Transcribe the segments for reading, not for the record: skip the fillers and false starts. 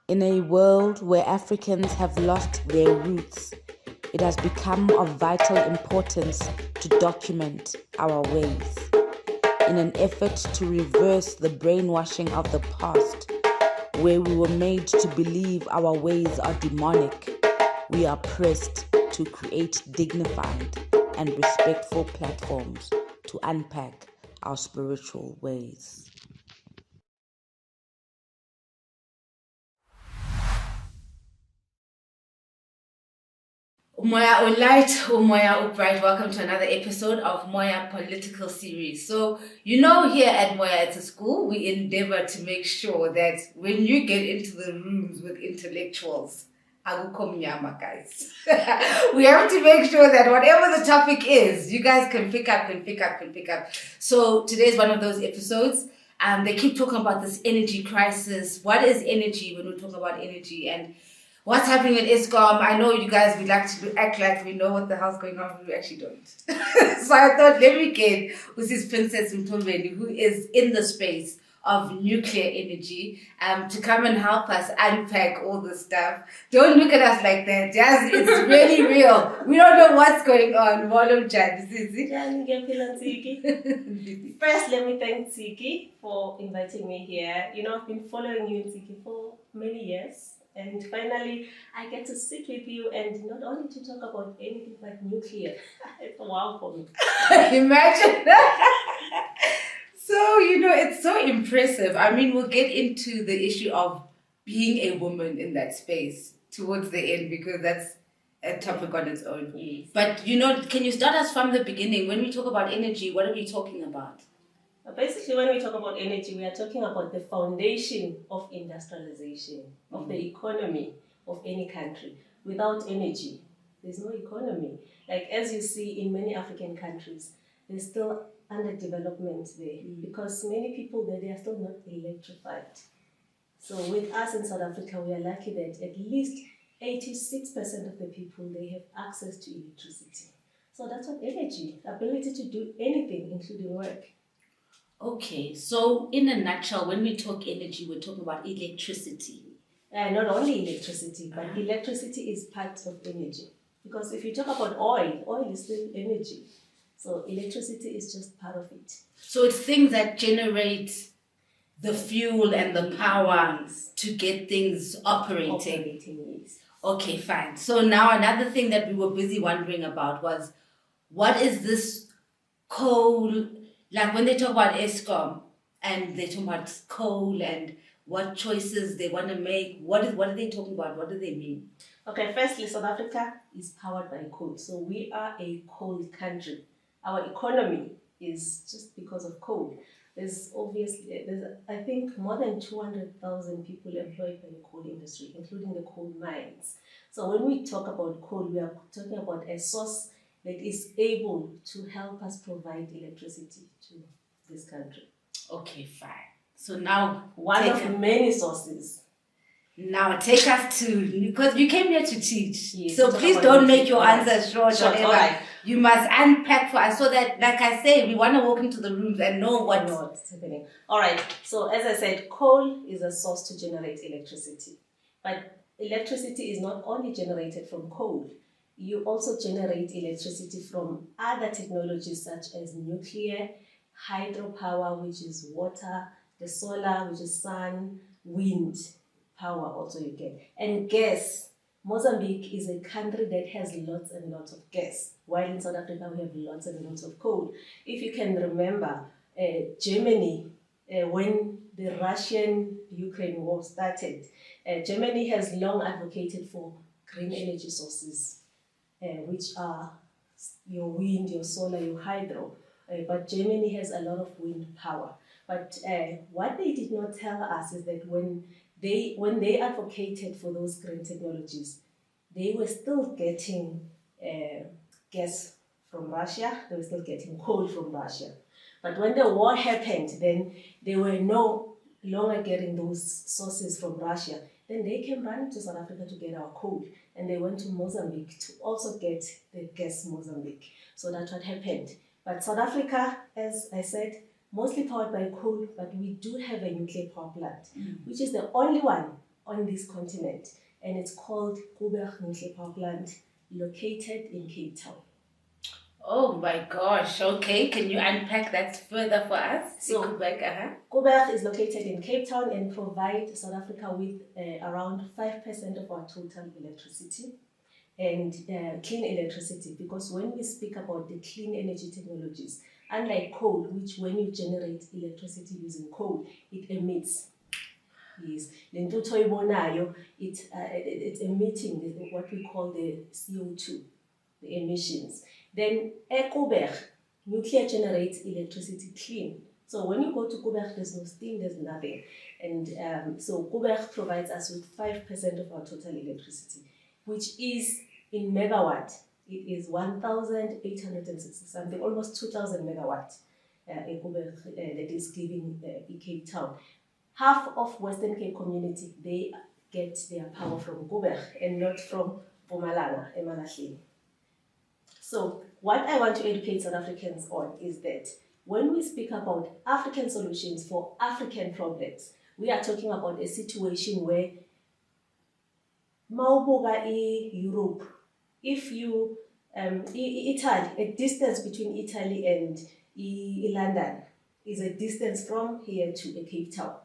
In a world where Africans have lost their roots, it has become of vital importance to document our ways. In an effort to reverse the brainwashing of the past, where we were made to believe our ways are demonic, we are pressed to create dignified and respectful platforms to unpack our spiritual ways. Moya Light, Moya Bright, welcome to another episode of Moya Political Series. So, here at Moya at a school, we endeavor to make sure that when you get into the rooms with intellectuals, guys, we have to make sure that whatever the topic is, you guys can pick up. So today's one of those episodes. They keep talking about this energy crisis. What is energy when we talk about energy? And what's happening at ISCOM? I know you guys would like to act like we know what the hell's going on, but we actually don't. So I thought, let me get with this Princess Mthombeni, who is in the space of nuclear energy, to come and help us unpack all this stuff. Don't look at us like that, Jazz. It's really real. We don't know what's going on. First, let me thank Ntsiki for inviting me here. I've been following you, Ntsiki, for many years. And finally, I get to sit with you and not only to talk about anything but nuclear. It's a wow for me. Imagine. So, it's so impressive. I mean, we'll get into the issue of being a woman in that space towards the end, because that's a topic on its own. Yes. But, can you start us from the beginning? When we talk about energy, what are we talking about? Basically, when we talk about energy, we are talking about the foundation of industrialization, of the economy of any country. Without energy, there's no economy. Like, as you see in many African countries, there's still underdevelopment there because many people there, they are still not electrified. So with us in South Africa, we are lucky that at least 86% of the people, they have access to electricity. So that's what energy, ability to do anything, including work. Okay, so in a nutshell, when we talk energy, we're talking about electricity. Not only electricity, but electricity is part of energy. Because if you talk about oil is still energy. So electricity is just part of it. So it's things that generate the fuel and the power to get things operating. Yes. Okay, fine. So now another thing that we were busy wondering about was, what is this coal? Like when they talk about ESCOM and they talk about coal and what choices they want to make, what are they talking about? What do they mean? Okay, firstly, South Africa is powered by coal. So we are a coal country. Our economy is just because of coal. There's I think more than 200,000 people employed by the coal industry, including the coal mines. So when we talk about coal, we are talking about a source that is able to help us provide electricity to this country. Okay, fine. So now one of many sources. Now take us to, because you came here to teach. Yes, so please don't make your answers short. All right. You must unpack for us so that, like I say, we want to walk into the rooms and know what's happening. All right. So as I said, coal is a source to generate electricity. But electricity is not only generated from coal. You also generate electricity from other technologies such as nuclear, hydropower, which is water, the solar, which is sun, wind power also you get. And gas. Mozambique is a country that has lots and lots of gas, while in South Africa we have lots and lots of coal. If you can remember, Germany, when the Russian-Ukraine war started, Germany has long advocated for green energy sources, which are your wind, your solar, your hydro. But Germany has a lot of wind power. But what they did not tell us is that when they advocated for those green technologies, they were still getting gas from Russia, they were still getting coal from Russia. But when the war happened, then they were no longer getting those sources from Russia. Then they came running to South Africa to get our coal, and they went to Mozambique to also get the gas Mozambique. So that's what happened. But South Africa, as I said, mostly powered by coal, but we do have a nuclear power plant, which is the only one on this continent, and it's called Koeberg Nuclear Power Plant, located in Cape Town. Oh my gosh. Okay, can you unpack that further for us? So, Koeberg is located in Cape Town and provides South Africa with around 5% of our total electricity and clean electricity, because when we speak about the clean energy technologies, unlike coal, which when you generate electricity using coal, it emits. Yes, it's emitting what we call the CO2, the emissions. Then Koeberg, nuclear generates electricity clean. So when you go to Koeberg, there's no steam, there's nothing. And so Koeberg provides us with 5% of our total electricity, which is in megawatt. It is 1,860 something, almost 2,000 megawatt in Koeberg that is giving Cape Town. Half of Western Cape community, they get their power from Koeberg and not from Mpumalanga, Emalahleni. So what I want to educate South Africans on is that when we speak about African solutions for African problems, we are talking about a situation where Mauboga Europe, if you, Italy, a distance between Italy and London is a distance from here to Cape Town.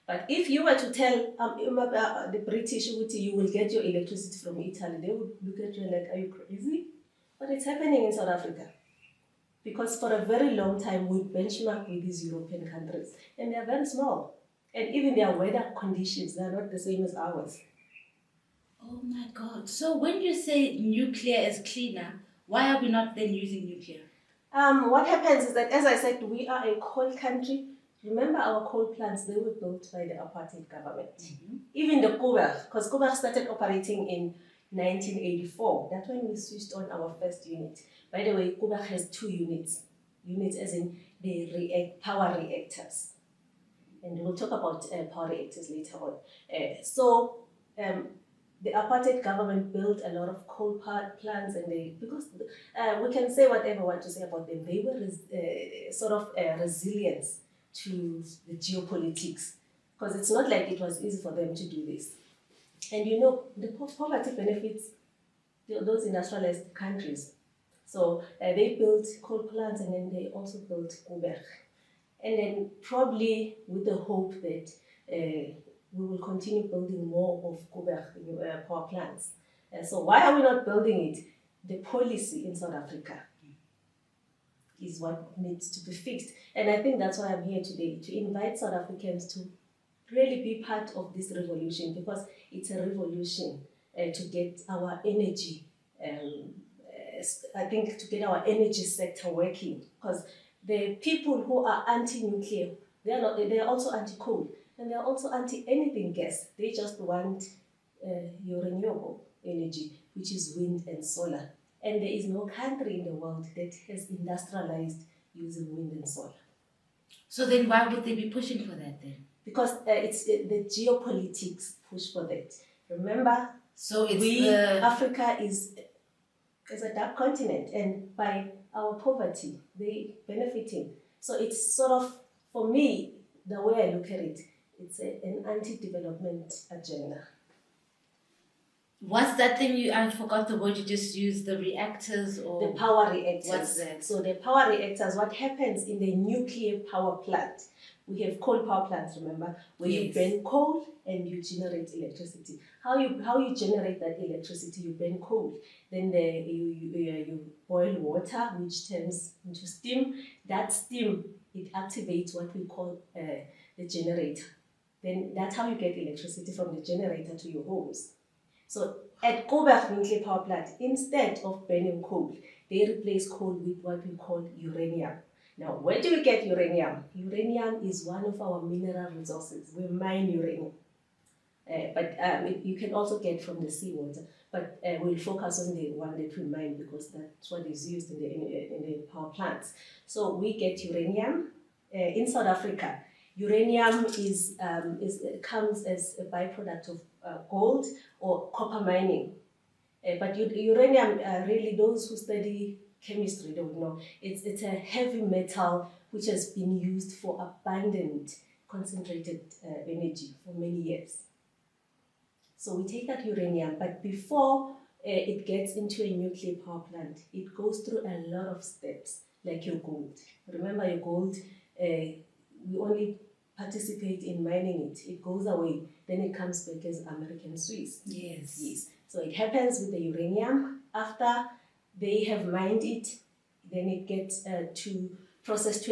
But if you were to tell the British you will get your electricity from Italy, they would look at you like, are you crazy? But it's happening in South Africa. Because for a very long time, we benchmark with these European countries. And they're very small. And even their weather conditions, they're not the same as ours. Oh my God. So when you say nuclear is cleaner, why are we not then using nuclear? What happens is that, as I said, we are a coal country. Remember our coal plants, they were built by the apartheid government. Mm-hmm. Even the Koeberg, because Koeberg started operating in 1984. That's when we switched on our first unit. By the way, Koeberg has 2 units. Units as in the power reactors. And we'll talk about power reactors later on. The apartheid government built a lot of coal power plants, and because we can say whatever we want to say about them, they were resilience to the geopolitics, because it's not like it was easy for them to do this. And the poverty benefits those industrialized countries. So they built coal plants, and then they also built Koeberg. And then probably with the hope that we will continue building more of Koeberg power plants. So why are we not building it? The policy in South Africa is what needs to be fixed. And I think that's why I'm here today, to invite South Africans to really be part of this revolution, because it's a revolution to get our energy, I think to get our energy sector working, because the people who are anti-nuclear, they are also anti-coal, and they are also anti-anything gas. They just want your renewable energy, which is wind and solar. And there is no country in the world that has industrialized using wind and solar. So then why would they be pushing for that then? Because it's the geopolitics push for that. Remember, so Africa is a dark continent, and by our poverty, they benefiting. So it's sort of, for me, the way I look at it, it's an anti-development agenda. What's that thing I forgot the word you just used, the reactors or? The power reactors. What's that? So the power reactors, what happens in the nuclear power plant? We have coal power plants, remember? Where you burn coal and you generate electricity. How you generate that electricity? You burn coal. Then you boil water, which turns into steam. That steam, it activates what we call the generator. Then that's how you get electricity from the generator to your homes. So at Koeberg nuclear power plant, instead of burning coal, they replace coal with what we call uranium. Now, where do we get uranium? Uranium is one of our mineral resources. We mine uranium. But you can also get from the seawater. But we'll focus on the one that we mine, because that's what is used in the power plants. So we get uranium. In South Africa, uranium comes as a byproduct of gold or copper mining. But uranium, really, those who study chemistry don't know. It's a heavy metal which has been used for abundant concentrated energy for many years. So we take that uranium, but before it gets into a nuclear power plant, it goes through a lot of steps, like your gold. Remember your gold, we only participate in mining it. It goes away, then it comes back as American Swiss. Yes. So it happens with the uranium. After they have mined it, then it gets processed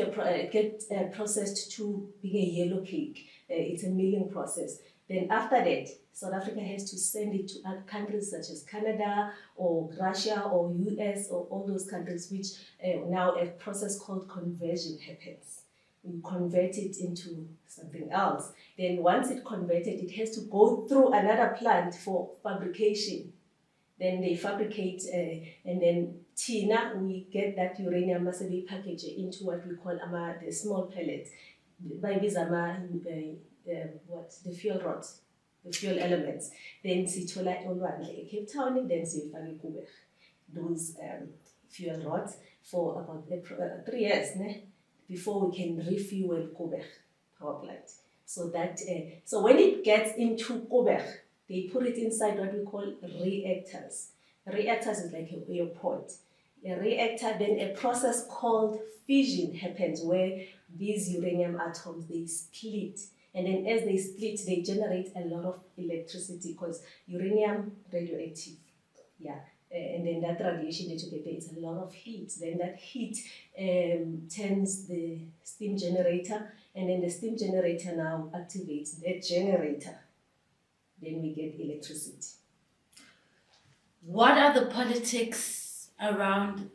to be a yellow cake. It's a milling process. Then after that, South Africa has to send it to other countries such as Canada or Russia or US or all those countries, which now a process called conversion happens. We convert it into something else. Then once it's converted, it has to go through another plant for fabrication. Then they fabricate, and then Tina, we get that uranium massively packaged into what we call the small pellets. By these the fuel rods, the fuel elements. Then sithola olwandle Cape Town, then siyifaka kuwe those fuel rods for about 3 years before we can refuel Kobe power plant. So that so when it gets into Kobe, they put it inside what we call reactors. Reactors is like a pot. A reactor, then a process called fission happens where these uranium atoms, they split. And then as they split, they generate a lot of electricity because uranium radioactive. Yeah. And then that radiation that you get there is a lot of heat. Then that heat turns the steam generator, and then the steam generator now activates that generator. Then we get electricity. What are the politics around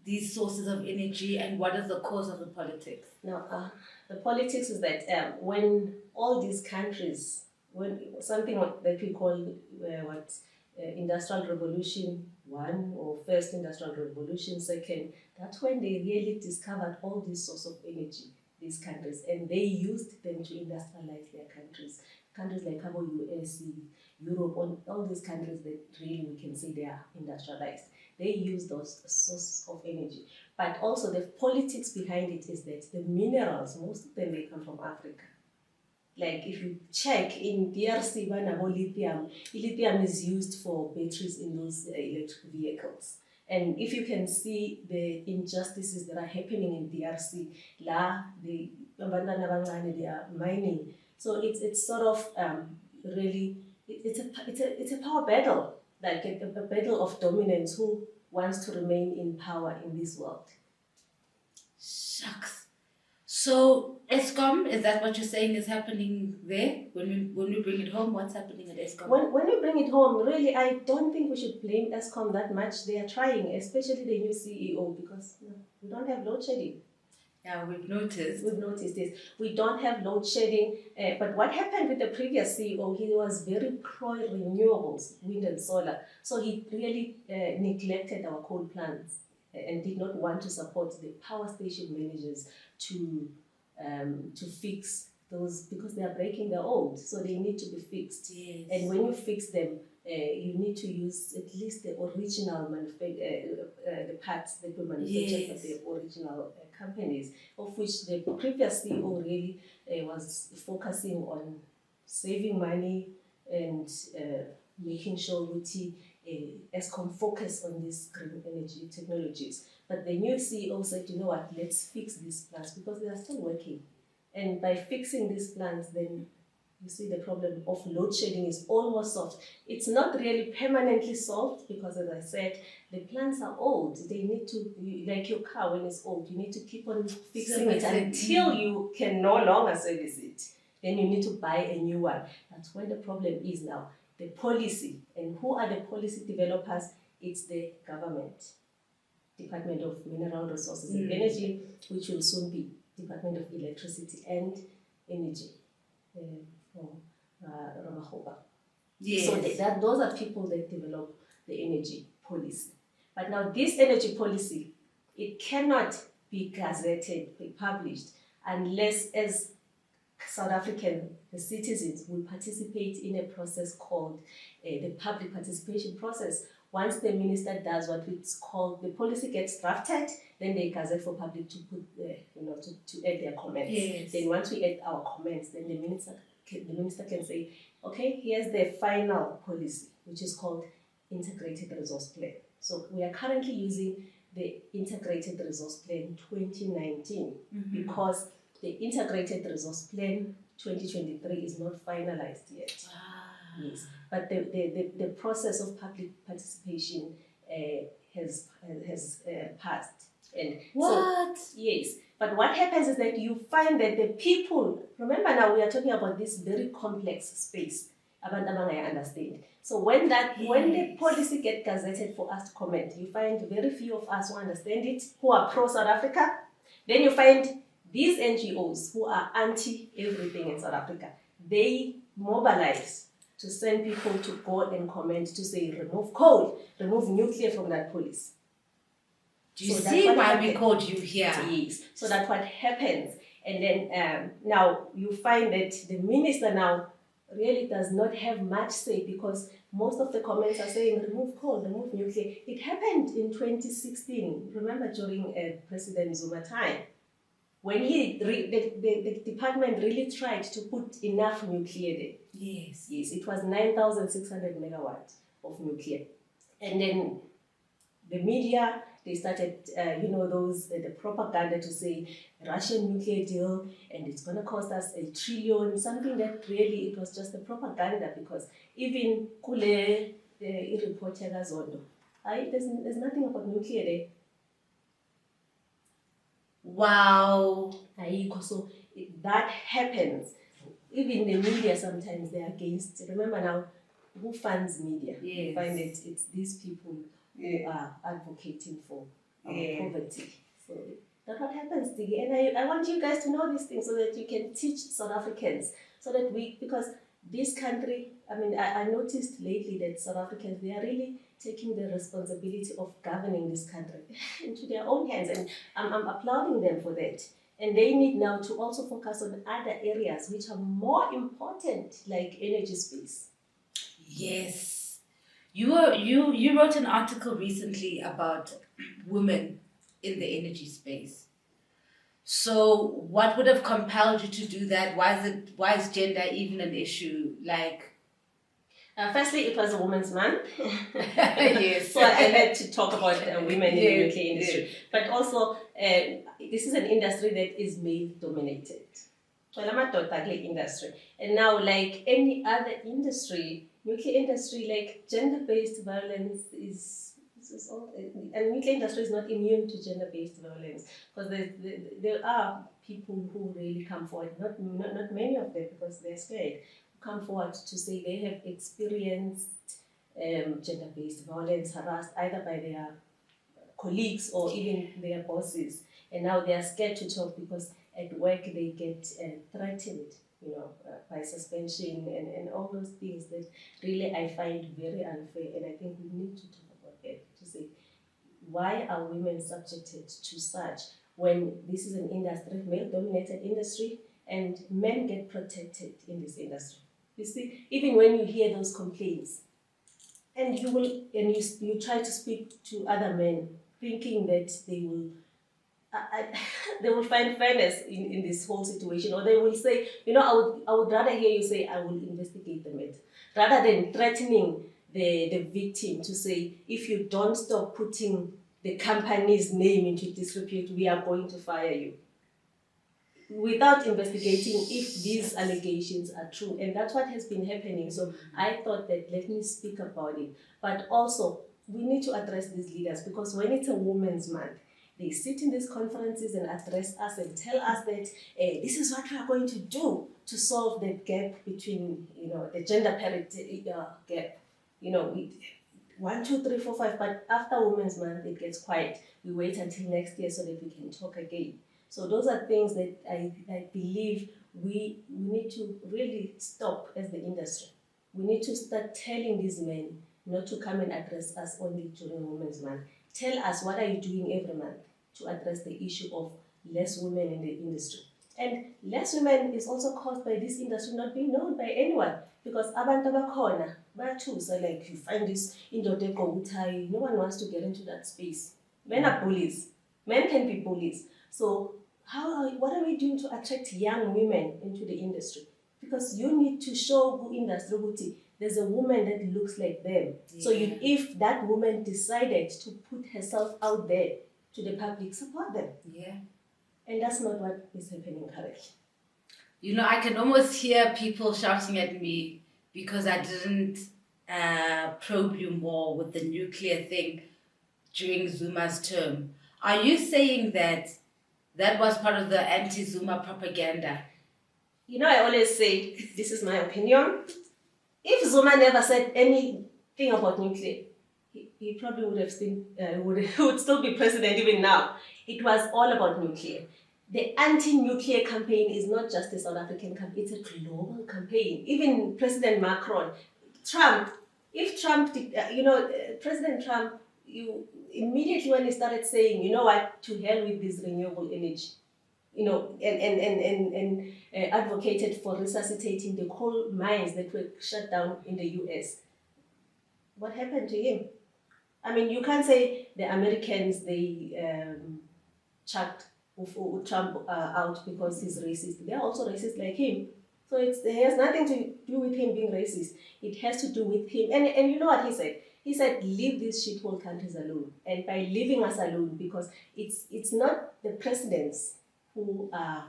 these sources of energy, and what is the cause of the politics? Now, the politics is that when all these countries, when something that we call Industrial Revolution 1 or First Industrial Revolution 2, that's when they really discovered all these sources of energy, these countries, and they used them to industrialize their countries. Countries like US, Europe, all these countries that really we can say they are industrialized. They use those sources of energy. But also the politics behind it is that the minerals, most of them, they come from Africa. Like if you check in DRC, lithium is used for batteries in those electric vehicles. And if you can see the injustices that are happening in DRC, they are mining. So it's sort of really, it's a power battle, like a battle of dominance, who wants to remain in power in this world. Shucks. So ESCOM, is that what you're saying is happening there? When we bring it home, what's happening at ESCOM? When we bring it home, really, I don't think we should blame ESCOM that much. They are trying, especially the new CEO, because we don't have load shedding. Yeah, we've noticed. We've noticed this. We don't have load shedding. But what happened with the previous CEO, he was very pro-renewables, wind and solar. So he really neglected our coal plants and did not want to support the power station managers to fix those, because they are breaking the old, so they need to be fixed. Yes. And when you fix them, you need to use at least the original the parts that were manufactured by the original companies, of which the previous CEO really was focusing on saving money and making sure that ESCOM focus on these green energy technologies. But the new CEO said, you know what, let's fix these plants because they are still working. And by fixing these plants, then you see the problem of load shedding is almost solved. It's not really permanently solved because, as I said, the plants are old. They need to, like your car when it's old, you need to keep on fixing it until you can no longer service it. Then you need to buy a new one. That's where the problem is now. The policy. And who are the policy developers? It's the government. Department of Mineral Resources and Energy, which will soon be Department of Electricity and Energy. Yes. So those are people that develop the energy policy. But now this energy policy, it cannot be gazetted, be published, unless as South African the citizens will participate in a process called the public participation process. Once the minister does what it's called, the policy gets drafted, then they gazette for public to put, to add their comments. Yes. Then once we add our comments, then the minister the minister can say, okay, here's the final policy, which is called Integrated Resource Plan. So we are currently using the Integrated Resource Plan 2019 because the Integrated Resource Plan 2023 is not finalized yet. Yes, but the process of public participation has passed. And what? So, yes, but what happens is that you find that the people, remember now we are talking about this very complex space, abantu abangaya understand. So when the policy gets gazetted for us to comment, you find very few of us who understand it, who are pro-South Africa. Then you find these NGOs who are anti-everything in South Africa. They mobilize to send people to go and comment to say, remove coal, remove nuclear from that policy. Do you see why we called you here? Yes. So that's what happens. And then now you find that the minister now really does not have much say because most of the comments are saying remove coal, remove nuclear. It happened in 2016, remember during President Zuma time, when the department really tried to put enough nuclear there. Yes. Yes, it was 9,600 megawatts of nuclear. And then the media, they started, the propaganda to say Russian nuclear deal and it's going to cost us $1 trillion, something that really it was just a propaganda because even Kule, the reporter Zondo, there's nothing about nuclear there. Wow. So that happens. Even the media sometimes they're against. Remember now, who funds media? Yes. You find it's these people who are advocating for poverty. So that's what happens, Ntsiki. And I want you guys to know these things so that you can teach South Africans. So that because this country, I noticed lately that South Africans, they are really taking the responsibility of governing this country into their own hands. And I'm applauding them for that. And they need now to also focus on other areas which are more important, like energy space. Yes. You wrote an article recently about women in the energy space. So what would have compelled you to do that? Why is gender even an issue? Firstly, it was a women's month. Yes. So I had to talk about women in the nuclear industry. But also, this is an industry that is male-dominated. Well, I'm a total industry. And now, like any other industry, nuclear industry, like gender-based violence is all, and nuclear industry is not immune to gender-based violence because there are people who really come forward, not many of them because they're scared, come forward to say they have experienced gender-based violence, harassed either by their colleagues or even their bosses, and now they are scared to talk because at work they get threatened, by suspension and all those things that really I find very unfair, and I think we need to talk about that to say why are women subjected to such when this is an industry, male-dominated industry, and men get protected in this industry. You see, even when you hear those complaints, and you try to speak to other men, thinking that they will, they will find fairness in this whole situation, or they will say, I would rather hear you say, I will investigate the matter, rather than threatening the victim to say, if you don't stop putting the company's name into disrepute, we are going to fire you, without investigating if these allegations are true. And that's what has been happening. So I thought that let me speak about it. But also, we need to address these leaders because when it's a Women's Month, they sit in these conferences and address us and tell us that this is what we are going to do to solve the gap between, the gender parity gap. 1, 2, 3, 4, 5. But after Women's Month, it gets quiet. We wait until next year so that we can talk again. So those are things that I believe we need to really stop as the industry. We need to start telling these men not to come and address us only during Women's Month. Tell us what are you doing every month to address the issue of less women in the industry. And less women is also caused by this industry not being known by anyone. Because abantu abakhona bayathusa, like you find this indoda egqoka, no one wants to get into that space. Men are bullies. Men can be bullies. So what are we doing to attract young women into the industry? because you need to show industry there's a woman that looks like them. Yeah. So if that woman decided to put herself out there to the public, support them. Yeah. And that's not what is happening currently. You know, I can almost hear people shouting at me because I didn't probe you more with the nuclear thing during Zuma's term. Are you saying that that was part of the anti-Zuma propaganda? You know, I always say, this is my opinion. If Zuma never said anything about nuclear, he probably would have would still be president even now. It was all about nuclear. The anti-nuclear campaign is not just a South African campaign, it's a global campaign. Even President Macron, Trump, President Trump, immediately when he started saying, you know what, to hell with this renewable energy, you know, and advocated for resuscitating the coal mines that were shut down in the US. What happened to him? I mean, you can't say the Americans, they chucked Trump out because he's racist. They're also racist like him. So it has nothing to do with him being racist. It has to do with him. And you know what he said? He said, leave these shithole countries alone. And by leaving us alone, because it's not the presidents who are,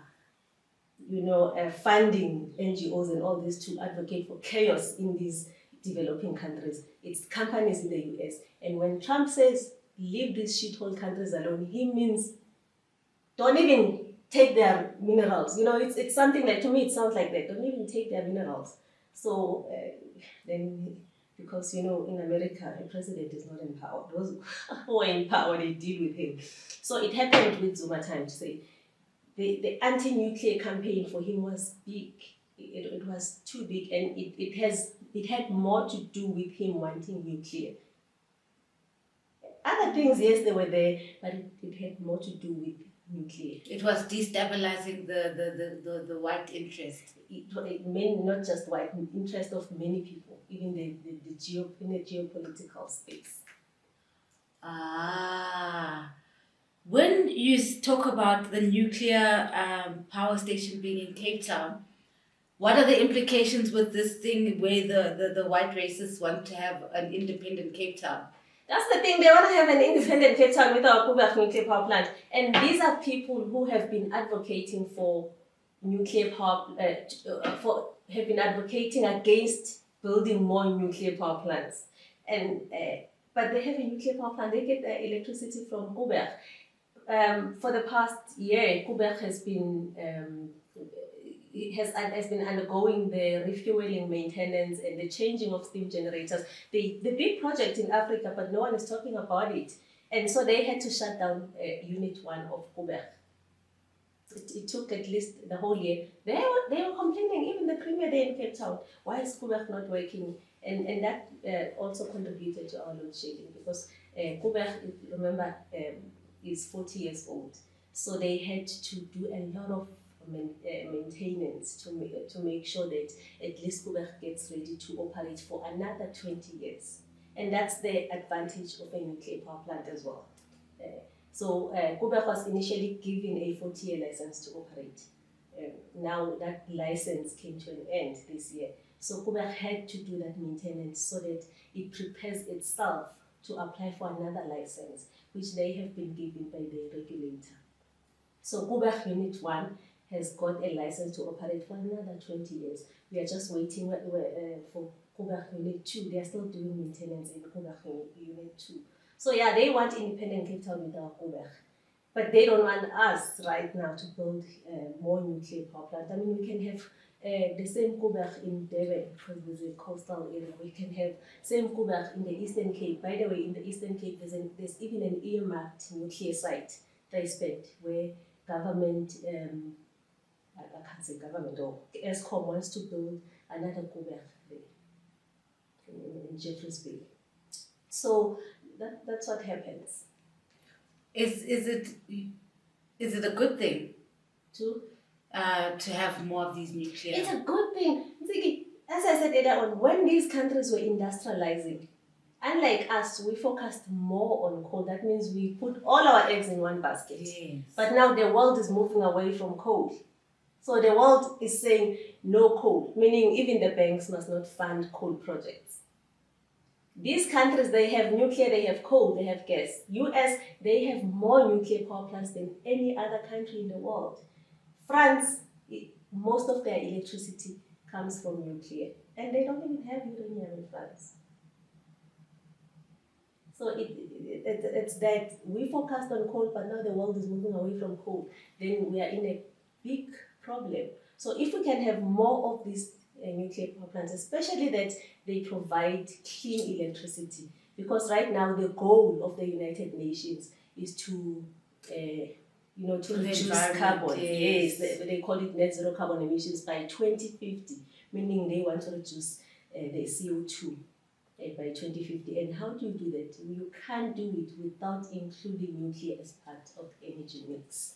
funding NGOs and all this to advocate for chaos in these developing countries. It's companies in the US. And when Trump says, leave these shithole countries alone, he means don't even take their minerals. You know, it's something like, to me, it sounds like that. Don't even take their minerals. So then, because, in America, a president is not in power. Those who are in power, they deal with him. So it happened with Zuma time to say, the anti-nuclear campaign for him was big. It was too big, and it had more to do with him wanting nuclear. Other things, yes, they were there, but it had more to do with nuclear. It was destabilizing the white interest. It meant not just white interest of many people, even in the geopolitical space. When you talk about the nuclear power station being in Cape Town, what are the implications with this thing where the white racists want to have an independent Cape Town? That's the thing, they want to have an independent Cape Town without Koeberg nuclear power plant. And these are people who have been advocating for nuclear power, have been advocating against building more nuclear power plants. And but they have a nuclear power plant, they get their electricity from Koeberg. For the past year, Koeberg has been undergoing the refueling maintenance and the changing of steam generators. The big project in Africa, but no one is talking about it. And so they had to shut down Unit 1 of Koeberg. It took at least the whole year. They were complaining, even the Premier there in Cape Town, why is Koeberg not working? And that also contributed to our load shedding, because Koeberg, remember, is 40 years old. So they had to do a lot of maintenance to make sure that at least Koeberg gets ready to operate for another 20 years. And that's the advantage of a nuclear power plant as well. So Koeberg was initially given a 40-year license to operate. Now that license came to an end this year. So Koeberg had to do that maintenance so that it prepares itself to apply for another license, which they have been given by the regulator. So Koeberg Unit 1 has got a license to operate for another 20 years. We are just waiting for Koeberg Unit 2. They are still doing maintenance in Koeberg Unit 2. So yeah, they want independent Cape Town without Koeberg. But they don't want us right now to build more nuclear power plants. I mean, we can have the same Koeberg in Durban, because there's a coastal area. We can have same Koeberg in the Eastern Cape. By the way, in the Eastern Cape, there's even an earmarked nuclear site, Vryspek, where government, I can't say government, or ESCOM wants to build another Koeberg there in Jeffreys Bay. So that's what happens. Is it a good thing To have more of these nuclear? It's a good thing. Ntsiki, as I said earlier on, when these countries were industrializing, unlike us, we focused more on coal. That means we put all our eggs in one basket. Yes. But now the world is moving away from coal. So the world is saying no coal, meaning even the banks must not fund coal projects. These countries, they have nuclear, they have coal, they have gas. US, they have more nuclear power plants than any other country in the world. France, most of their electricity comes from nuclear. And they don't even have uranium in France. So it's that we focused on coal, but now the world is moving away from coal. Then we are in a big problem. So if we can have more of these nuclear power plants, especially that they provide clean electricity, because right now the goal of the United Nations is to to reduce carbon. Yes, they call it net zero carbon emissions by 2050, meaning they want to reduce the CO2 by 2050. And how do you do that? You can't do it without including nuclear as part of the energy mix.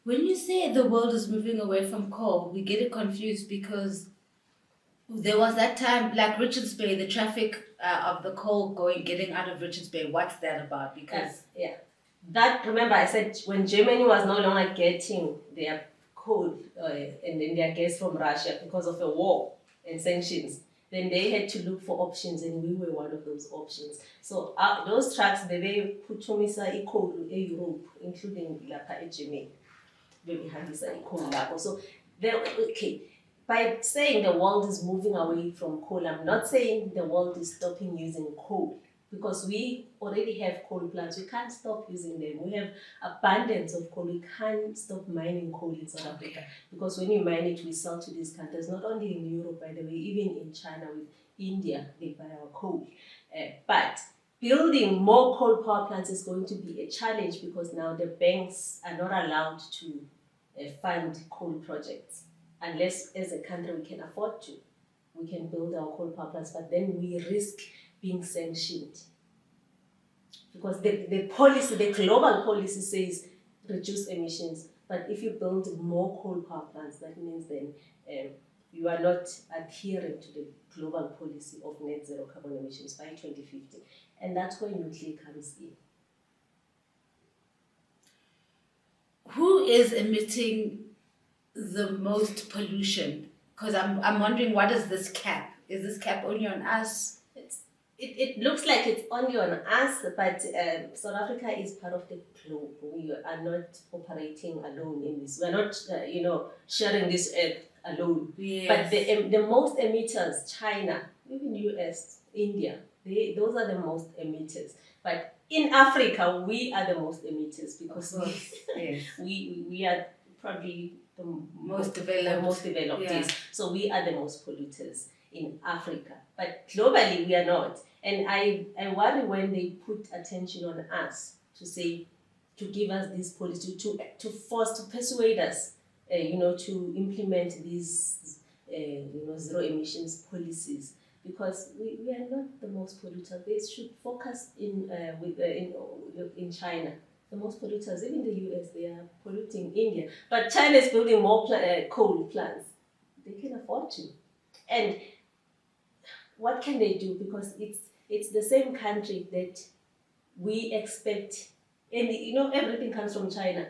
When you say the world is moving away from coal, we get it confused because there was that time, like Richards Bay, the traffic of the coal getting out of Richards Bay. What's that about? Because that, remember I said when Germany was no longer getting their coal and then their gas from Russia because of a war and sanctions, then they had to look for options, and we were one of those options. So those trucks, they put Tomisa coal in Europe, including Lapa Germany. So by saying the world is moving away from coal, I'm not saying the world is stopping using coal, because we already have coal plants. We can't stop using them. We have abundance of coal. We can't stop mining coal in South Africa, because when you mine it, we sell to these countries, not only in Europe, by the way, even in China with India, they buy our coal. But building more coal power plants is going to be a challenge, because now the banks are not allowed to fund coal projects unless, as a country, we can afford to. We can build our coal power plants, but then we risk being sanctioned, because the policy, the global policy says reduce emissions, but if you build more coal power plants, that means then you are not adhering to the global policy of net zero carbon emissions by 2050, and that's where nuclear comes in. Who is emitting the most pollution? Because I'm wondering, what is this cap? Is this cap only on us? It looks like it's only on us, but South Africa is part of the globe. We are not operating alone in this. We're not, sharing this earth alone. Yes. But the most emitters, China, even US, India, those are the most emitters. But in Africa, we are the most emitters, because we are probably the most developed. Yes. So we are the most polluters in Africa. But globally, we are not. And I worry when they put attention on us to give us this policy, to persuade us, to implement these, zero emissions policies, because we are not the most polluters. They should focus in China. The most polluters, even the US, they are polluting India. But China is building more coal plants. They can afford to. And what can they do? Because it's the same country that we expect, and everything comes from China.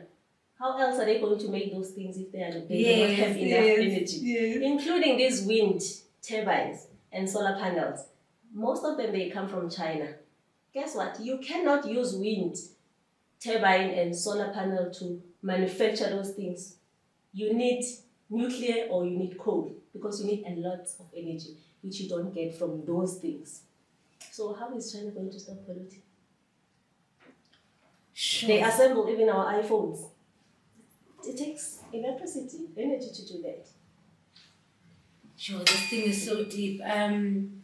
How else are they going to make those things if they don't have enough energy? Yes. Including these wind turbines and solar panels. Most of them, they come from China. Guess what? You cannot use wind turbine and solar panel to manufacture those things. You need nuclear or you need coal, because you need a lot of energy, which you don't get from those things. So how is China going to stop polluting? Sure. They assemble even our iPhones. It takes electricity, energy to do that. Sure, this thing is so deep. I'm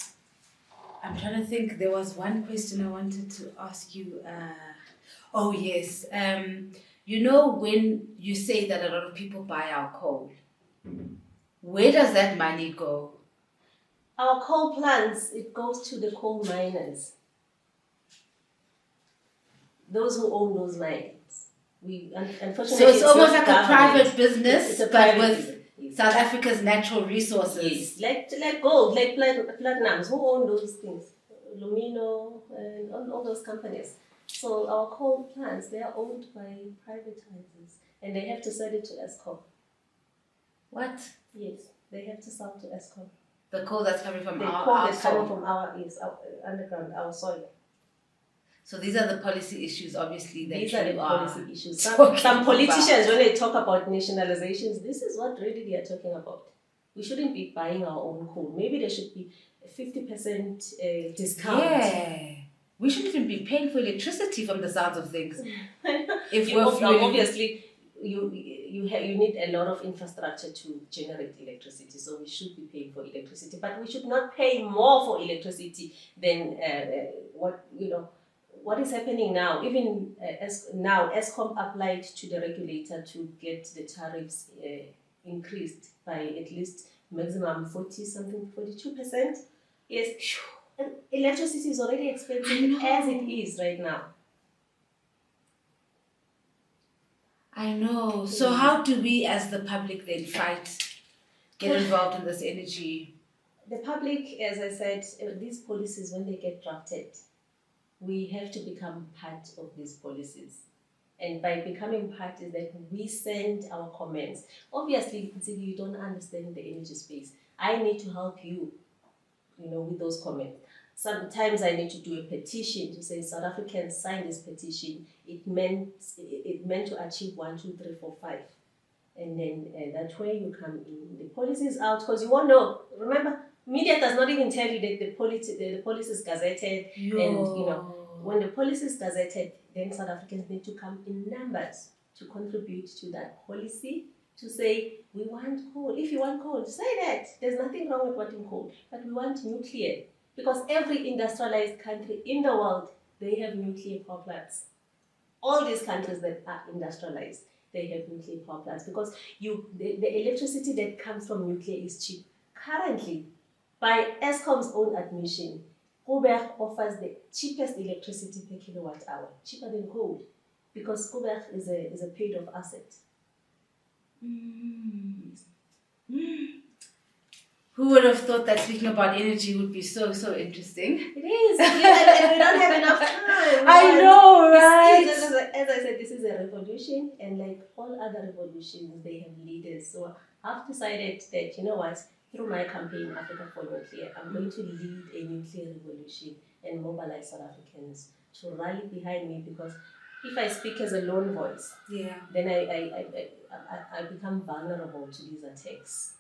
trying to think. There was one question I wanted to ask you. Oh yes. When you say that a lot of people buy our coal, where does that money go? Our coal plants, it goes to the coal miners. Those who own those mines. Unfortunately, so it's almost like a private business, but with South Africa's natural resources. Yes, like gold, like platinums. Who own those things? Lumino and all those companies. So our coal plants, they are owned by privatizers, and they have to sell it to Eskom. What? Yes, they have to sell to Eskom. The coal that's coming from The our coal that's coming soil. from our underground, our soil. So these are the policy issues, obviously, that These are the you policy issues. talking Some politicians, about. when they talk about nationalizations, this is what really they are talking about. We shouldn't be buying our own coal. Maybe there should be a 50% discount. Yeah. We shouldn't even be paying for electricity from the sounds of things. If You we're obviously, you need a lot of infrastructure to generate electricity, so we should be paying for electricity. But we should not pay more for electricity than what is happening now. Even now, Eskom applied to the regulator to get the tariffs increased by at least maximum 42%. Yes, and electricity is already expensive as it is right now. I know. So how do we as the public then get involved in this energy? The public, as I said, these policies, when they get drafted, we have to become part of these policies. And by becoming part is that we send our comments. Obviously, you don't understand the energy space. I need to help you, with those comments. Sometimes I need to do a petition to say South Africans sign this petition. It meant to achieve 1, 2, 3, 4, 5. And then that's where you come in. The policy is out because you won't know. Remember, media does not even tell you that the policy is gazetted. Yo. And when the policy is gazetted, then South Africans need to come in numbers to contribute to that policy, to say, we want coal. If you want coal, say that. There's nothing wrong with wanting coal. But we want nuclear. Because every industrialized country in the world, they have nuclear power plants. All these countries that are industrialized, they have nuclear power plants. Because the electricity that comes from nuclear is cheap. Currently, by Eskom's own admission, Koeberg offers the cheapest electricity per kilowatt hour, cheaper than coal, because Koeberg is a paid-off asset. Who would have thought that speaking about energy would be so interesting? It is, and we don't have enough time. I know, right? As I said, this is a revolution, and like all other revolutions, they have leaders. So I've decided that, you know what, through my campaign, Africa for Nuclear, I'm going to lead a nuclear revolution and mobilize South Africans to rally behind me, because if I speak as a lone voice, then I become vulnerable to these attacks.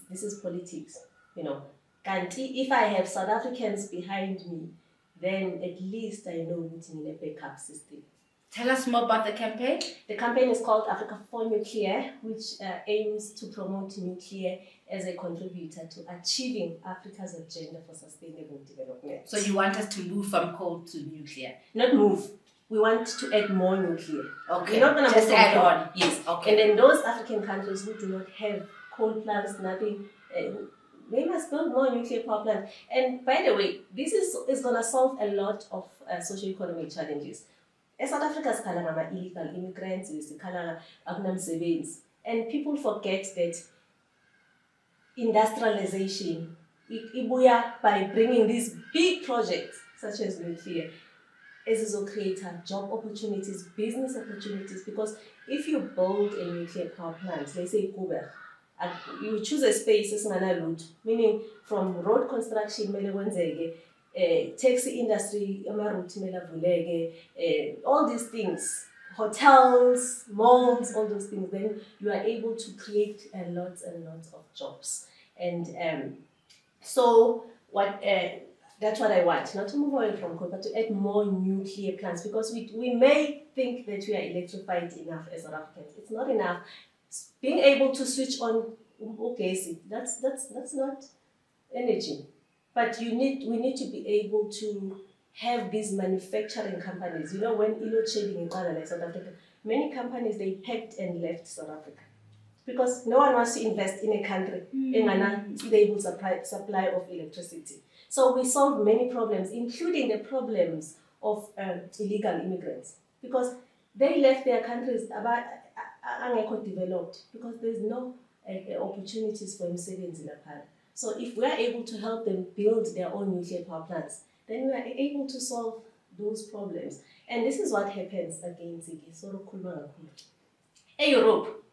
This is politics, If I have South Africans behind me, then at least I know it's in a backup system. Tell us more about the campaign. The campaign is called Africa for Nuclear, which aims to promote nuclear as a contributor to achieving Africa's agenda for sustainable development. So you want us to move from coal to nuclear? Not move. We want to add more nuclear. Okay. We're not going to just add on. Yes. Okay. And then those African countries who do not have coal plants, nothing, they must build more nuclear power plants. And by the way, this is going to solve a lot of socio-economic challenges. South Africa is illegal immigrants, and people forget that industrialization by bringing these big projects such as nuclear, as will create job opportunities, business opportunities. Because if you build a nuclear power plant, let's say Koeberg, you choose a space as route, meaning from road construction, taxi industry, all these things, hotels, malls, all those things, then you are able to create lots and lots of jobs. And so that's what I want, not to move away from coal, but to add more nuclear plants, because we may think that we are electrified enough as South Africans. It's not enough. Being able to switch on, that's not energy. But we need to be able to have these manufacturing companies. When load shedding in South Africa, many companies, they packed and left South Africa. Because no one wants to invest in a country in a stable supply of electricity. So we solve many problems, including the problems of illegal immigrants. Because they left their countries developed, because there's no opportunities for savings in Nepal. So if we are able to help them build their own nuclear power plants, then we are able to solve those problems. And this is what happens again, Ntsiki. In Europe,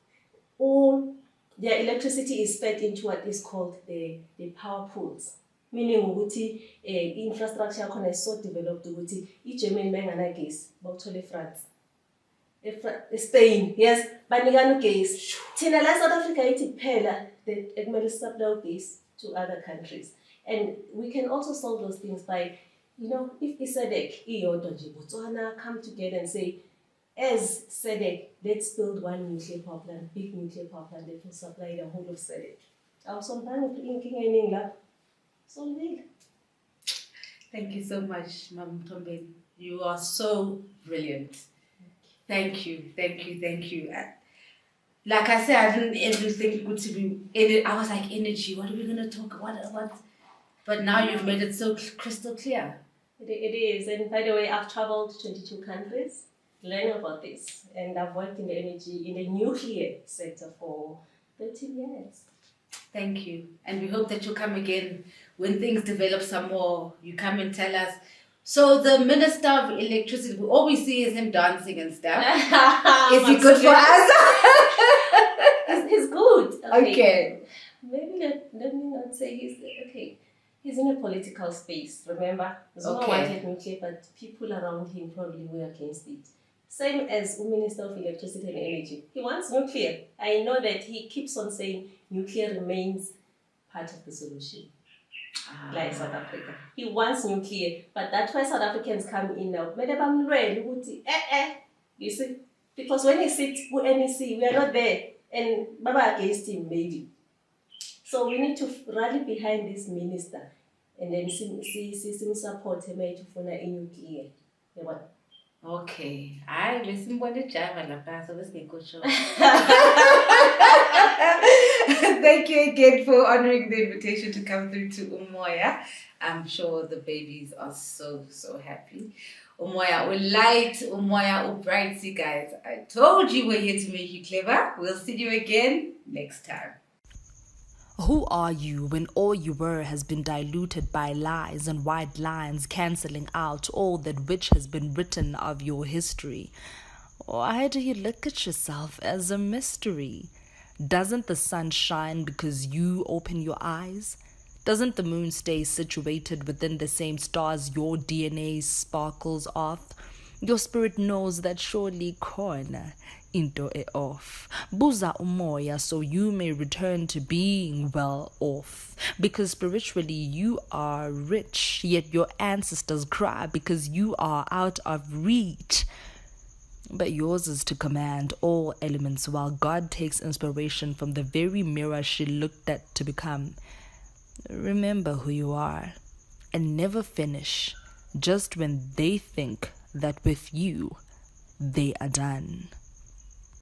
all their electricity is fed into what is called the power pools. Meaning ukuthi infrastructure yakhona is so developed ukuthi iGermany benganagesi bawuthole eFrance. Spain, yes, banikana ugesi. Thina la South Africa ithi kuphela ekumele supply ugesi to other countries. And we can also solve those things by, if SADC, iyodwa nje, Botswana come together and say, as SADC, let's build one nuclear power plant, big nuclear power plant that will supply the whole of SADC. Thank you so much, Mam Mthombeni. You are so brilliant. Thank you. Like I said, I didn't ever think good to be. I was like, energy. What are we gonna talk about? What? But now you've made it so crystal clear. It is. And by the way, I've traveled to 22 countries learning about this, and I've worked in the nuclear sector for 13 years. Thank you. And we hope that you'll come again when things develop some more. You come and tell us. So the Minister of Electricity, all we see is him dancing and stuff. Is he good for us? He's good. Okay. Maybe let me not say he's okay. He's in a political space, remember? Zuma wanted nuclear, but people around him probably were against it. Same as the Minister of Electricity and Energy. He wants nuclear. I know that he keeps on saying nuclear remains part of the solution. Like South Africa. He wants nuclear, but that's why South Africans come in now. You see? Because when he sits with NEC, we are not there. And Baba against him, maybe. So we need to rally behind this minister and then see support him to find a nuclear. Okay. I listen what the Java la so let's get good show. Thank you again for honoring the invitation to come through to Moya. I'm sure the babies are so happy. Moya, we light, Moya, bright. See guys, I told you we're here to make you clever. We'll see you again next time. Who are you when all you were has been diluted by lies and white lines cancelling out all that which has been written of your history? Why do you look at yourself as a mystery? Doesn't the sun shine because you open your eyes? Doesn't the moon stay situated within the same stars your DNA sparkles off? Your spirit knows that surely corner into it off. Buza umoya so you may return to being well off. Because spiritually you are rich, yet your ancestors cry because you are out of reach. But yours is to command all elements while God takes inspiration from the very mirror she looked at to become. Remember who you are and never finish just when they think that with you they are done.